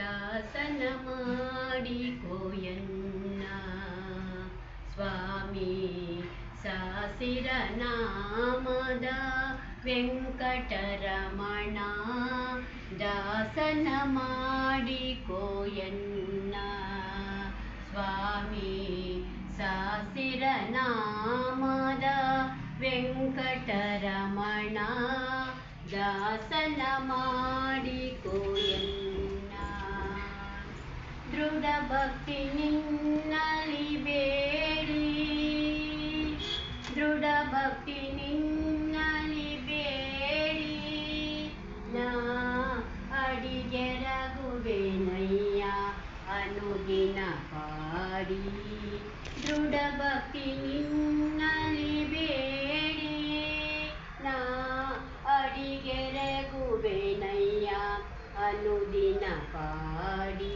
ದಾಸನ ಮಾಡಿಕೋಯನ್ನ ಸ್ವಾಮಿ ಸಾಸಿರ ನಾಮದ ವೆಂಕಟರಮಣ ದಾಸನ ಮಾಡಿಕೋಯನ್ನ ಸ್ವಾಮಿ ಸಾಸಿರ ನಾಮದ ವೆಂಕಟರಮಣ ದಾಸನ ಮಾಡಿಕೋಯನ್ನ ದೃಢ ಭಕ್ತಿ ನಿನ್ನಲಿ ಬೇಡಿ ದೃಢ ಭಕ್ತಿ ನಿನ್ನಲಿ ಬೇಡಿ ನಾ ಅಡಿಗೆರಗುವೆನಯ್ಯ ಅನುದಿನ ಪಾಡಿ ದೃಢ ಭಕ್ತಿ ನಿನ್ನಲಿ ಬೇಡಿ ನಾ ಅಡಿಗೆರಗುವೆನಯ್ಯ ಅನುದಿನ ಪಾಡಿ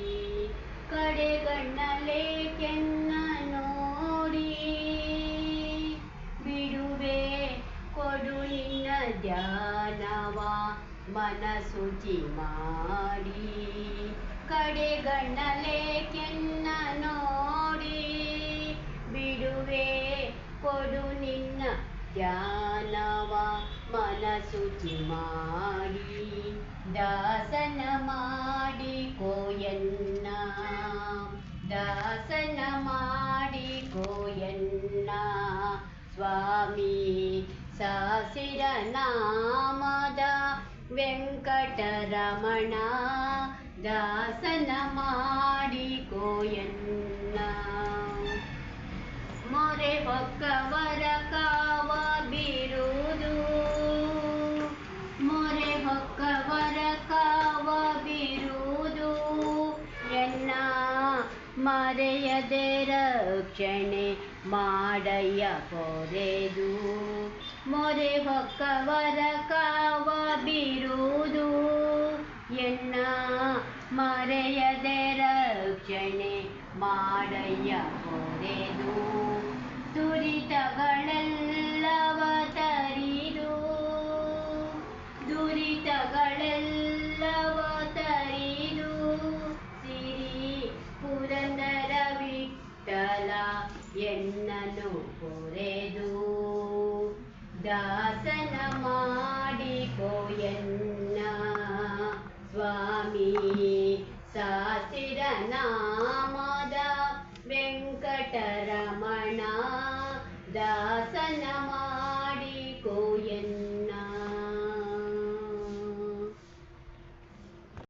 ಕಡೆಗಣ್ಣಲೆ ಕೆನ್ನ ನೋಡಿ ಬಿಡುವೆ ಕೊಡು ನಿನ್ನ ಧ್ಯಾನವ ಮನಸುಚಿ ಮಾಡಿ ಕಡೆಗಣ್ಣಲೆ ಕೆನ್ನ ನೋಡಿ ಬಿಡುವೆ ಕೊಡು ನಿನ್ನ ಧ್ಯಾನವ ಮನಸುಚಿ ಮಾಡಿ ದಾಸನ ಮಾಡಿಕೋಯನ್ನ ದಾಸನ ಮಾಡಿಕೋಯನ್ನ ಸ್ವಾಮಿ ಸಾಸಿರ ನಾಮದ ವೆಂಕಟರಮಣ ದಾಸನ ಮಾಡಿಕೋಯನ್ನ ಮೊರೆ ಹೊಕ್ಕವರ ಕಾವ ಬಿರುದು ಮೊರೆ ಹೊಕ್ಕವರ ಕಾವ ಬಿರುದು ಎನ್ನ ಮರೆಯದೆ ರಕ್ಷಣೆ ಮಾಡಯ್ಯ ಪೊರೆದು ಮೊರೆ ಹೊಕ್ಕವರ ಕಾವ ಬಿರುದು ಎನ್ನ ಮರೆಯದೆ ರಕ್ಷಣೆ ಮಾಡಯ್ಯ ಪೊರೆದು ದುರಿತಗಳೆಲ್ಲವ